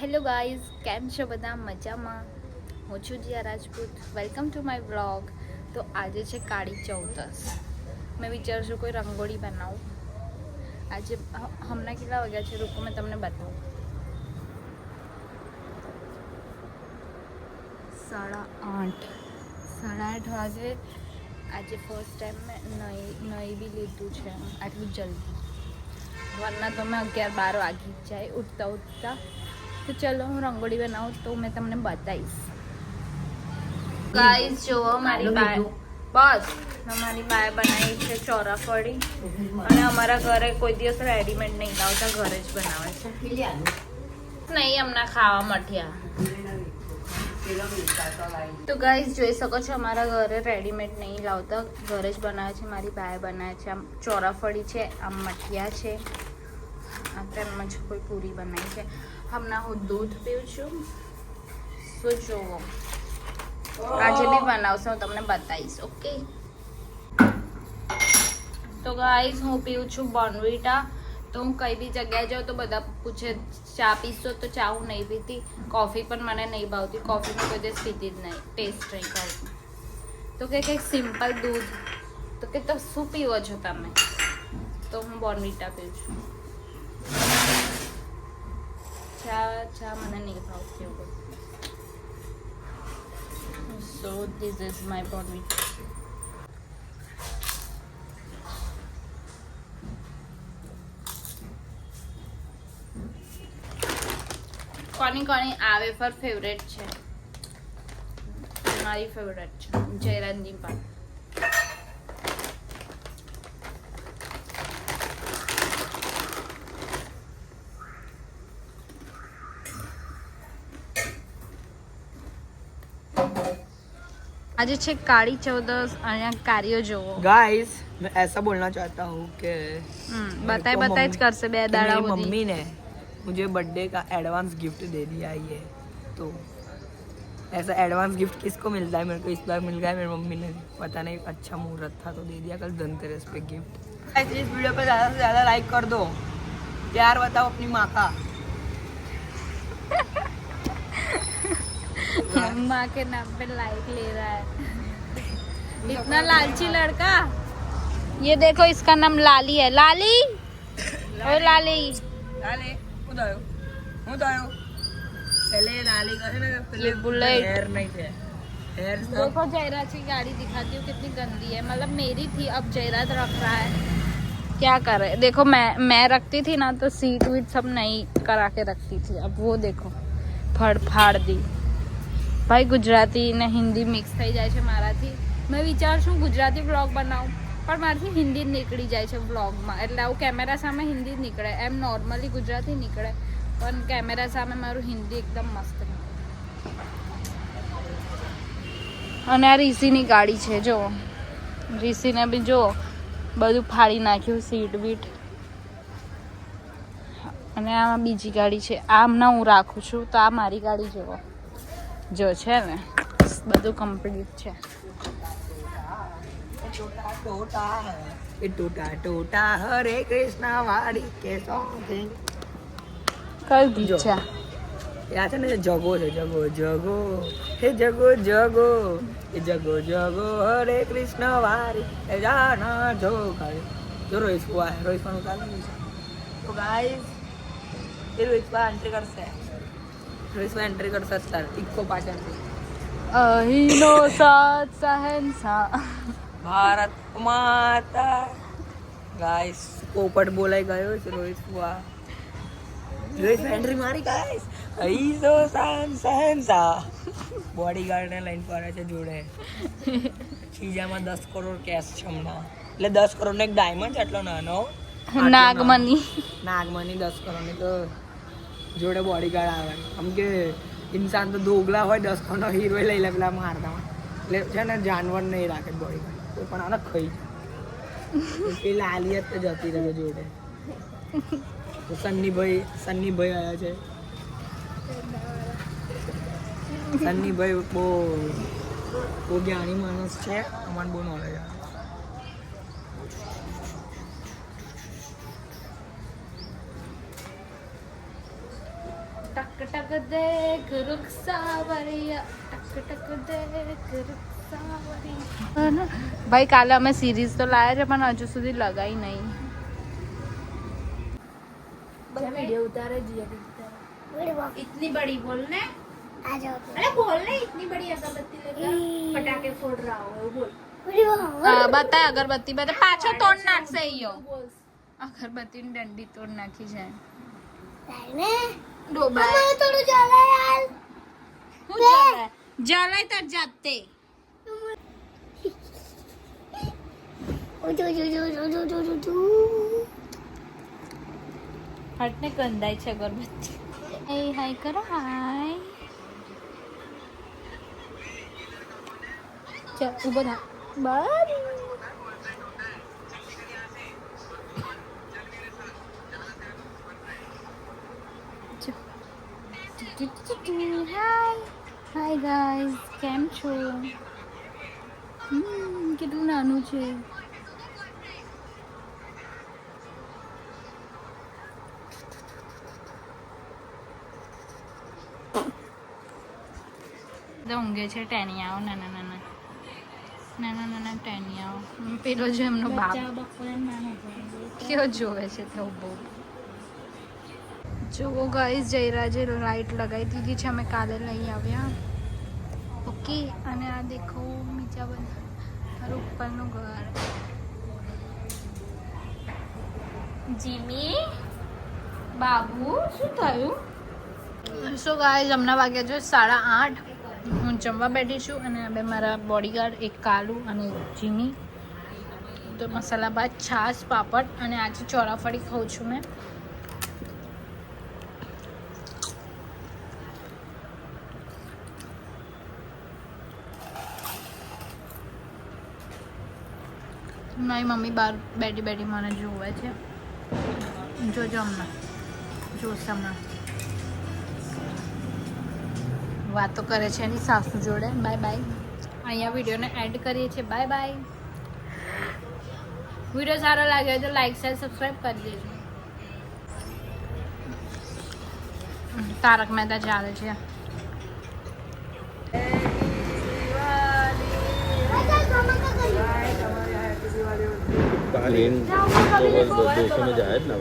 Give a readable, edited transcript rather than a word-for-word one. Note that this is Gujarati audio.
હેલો ગાઈઝ, કેમ છો બધા? મજામાં? હું છું Jiya Rajput. Welcome to my vlog. તો આજે છે કાળી ચૌદસ. મેં વિચારું છું કોઈ રંગોળી બનાવું. આજે હમણાં કેટલા વાગ્યા છે રૂકો મેં તમને બતાવું. 8:30 વાગે. આજે ફર્સ્ટ ટાઈમ મેં નહીં બી લીધું છે આટલું જલ્દી. વરના તો મેં 11-12 વાગી જાય ઉઠતા. તો ચલો હું રંગોળી બનાવું તો મેં તમને બતાવીશ. ગાઈસ જુઓ મારી બાય બનાવી છે ચોરાફળી. અને અમારા ઘરે કોઈ દિવસ રેડીમેડ નહીં લાવતા, ઘરે જ બનાવે છે. નહીં હમણાં ખાવા મઠ્યા. તો ગાઈસ જોઈ શકો છો અમારા ઘરે રેડીમેડ નહીં લાવતા, ઘરે જ બનાવે છે. મારી બાય બનાવે છે. આમ ચોરાફળી છે, આમ મઠિયા છે, આ તેમાં જ કોઈ પૂરી બનાવી છે. હમણાં હું દૂધ પીઉં છું. શું જોવો આજે બી બનાવશે, હું તમને બતાવીશ. ઓકે તો ગાઈઝ હું પીઉં છું બોર્નવિટા. તો હું કઈ બી જગ્યાએ જાઉં તો બધા પૂછે ચા પીશો, તો ચા હું નહીં પીતી. કોફી પણ મને નહીં ભાવતી, કોફી મેં કોઈ દિવસ પીતી જ નહીં, ટેસ્ટ નહીં ભાવતું. તો કે કંઈક સિમ્પલ દૂધ. તો કે તો શું પીવો છો તમે? તો હું બોર્નવિટા પીઉં છું. ચા મને નહીં ભાવતી એવું. So this is my Bournvita. કોની આ વેફર ફેવરેટ છે? મારી ફેવરેટ છે જયરાજની પણ. आज छे काली चौदस और कार्यो जो गाइस मैं ऐसा बोलना चाहता हूँ कि बताए ज कर से बे दाड़ा मेरी मम्मी ने मुझे बर्थडे का एडवांस गिफ्ट दे दिया है. तो ऐसा एडवांस गिफ्ट किसको मिलता है? मेरे को इस बार मिल गया. मेरी मम्मी ने पता नहीं अच्छा मुहूर्त था तो दे दिया कल धनतेरस पे गिफ्ट. इस वीडियो पे ज़्यादा से ज़्यादा लाइक कर दो. प्यार बताओ अपनी माँ का. माँ के नाम पे लाइक ले रहा है. इतना लालची लड़का. ये देखो इसका नाम लाली है. लाली ओ लाली लाली उदायो उदायो पहले लाली का है ना, पहले ये बुलेट हेयर नहीं थे. हेयर देखो जयराज की गाड़ी दिखाती हूँ कितनी गंदी है. मतलब मेरी थी, अब जयराज रख रहा है. क्या करे? देखो मैं रखती थी ना तो सीट वीट सब नहीं करा के रखती थी. अब वो देखो फाड़ दी. ભાઈ ગુજરાતી ને હિન્દી મિક્સ થઈ જાય છે મારાથી. મેં વિચારું છું ગુજરાતી વ્લોગ બનાવું, પણ મારાથી હિન્દી નીકળી જાય છે વ્લોગમાં. એટલે આવું કેમેરા સામે હિન્દી નીકળે, એમ નોર્મલી ગુજરાતી નીકળે, પણ કેમેરા સામે મારું હિન્દી એકદમ મસ્ત નીકળે. અને આ રીસીની ગાડી છે જો. રીસીને બી જો બધું ફાડી નાખ્યું, સીટ બીટ. અને આમાં બીજી ગાડી છે, આ હમણાં હું રાખું છું. તો આ મારી ગાડી જુઓ જો છે ને, બધું કમ્પ્લીટ છે. टोटा टोटा हरे कृष्णा वाड़ी के सॉन्ग કઈ ગીત છે? યા છે ને જગો છે, જગો જગો હે જગો જગો એ જગો જગો હરે કૃષ્ણ વારી એ જાના જો કાળી જો રોહિતવા ઉતાર. તો ગાઈસ એ રોહિતવા એન્ટ્રી કરશે. રોહિતવા એન્ટ્રી કરશે અત્યારે ઇકો પાછળથી. અહીનો સાત સહેનસા ભારત માતા. ગાઈસ પોપટ બોલાઈ ગયો છે રોહિતવા. રોહિત એન્ટ્રી મારી ગાઈસ. અહીનો સાત સહેનસા બોડીગાર્ડને લઈને ફરે છે જોડે. ખીજામાં 10 કરોડ કેશ છે હમણાં. એટલે 10 કરોડનો એક ડાયમંડ છે, એટલો નાનો નાગમની 10 કરોડની તો જોડે બોડીગાર્ડ આવે. આમ કે ઇન્સાન તો દોગલા હોય, 10 કરોડનો હીરો લઈ લે પેલા મારતા. એટલે છે ને જાનવર નહીં રાખે બોડીગાર્ડ. તો પણ આને ખાઈ એ લાલિયત તો જતી રહે જોડે. તો સન્નીભાઈ આવ્યા છે. સન્નીભાઈ બહુ જ્ઞાની માણસ છે, અમને બહુ નોલેજ આવે. ટક ટક દેખ રૂખ સાવરિયા ટક ટક દેખ રૂખ સાવરિયા ભાઈ કાલે અમે સિરીઝ તો લાયા છે પણ હજુ સુધી લગાઈ નહીં वीडियो उतारे जिया इतनी बड़ी बोलने आ जाओ अरे बोलने इतनी बड़ी अगरबत्ती लेकर पटाखे फोड़ रहा हो बोल બતાય અગરબત્તી બતા પાછો તોડ નાખશે ઈયો અગરબત્તી ની ડંડી તોડ નાખી જાય ને ડોબા અમારે થોડું ચાલે યાર હું ચાલે જલાય તો જાતે હટને ગંધાય છે અગરબત્તી એ હાય કરો હાય ચાલ ઉભો થા બાય હાય ગાઈઝ કેમ છો કેટલું નાનું છે ઊંઘે છે ટેનિયાઓ નાના નાના નાના નાના ટેનિયાઓ પેલો જો એમનો બાપ કેવો જોવે છે તો બહુ જુઓ ગાઈસ જયરાજે લાઈટ લગાવી દીધી છે અમે કાલે લઈ આવ્યા ઓકે અને આ દેખો બીજા બધા મારું ઉપરનું ઘર જીમી બાબુ શું થયું સો ગાઈસ હમણાં વાગ્યા છે 8:30 હું જમવા બેઠી છું અને હવે મારા બોડીગાર્ડ એક કાલુ અને જીમી તો મસાલા ભાત છાશ પાપડ અને આજે ચોરાફળી ખાઉં છું મેં મારી મમ્મી બહાર બેઠી બેઠી મને જોવે છે જોજો હમણાં જોશે હમણાં વાતો કરે છે એની સાસુ જોડે બાય બાય અહીંયા વિડીયોને એડ કરીએ છીએ બાય બાય વિડીયો સારો લાગ્યો તો લાઈક શેર સબસ્ક્રાઈબ કરી દેજો તારક મહેતા ચાલે છે ट्रेन 200 में जाए ना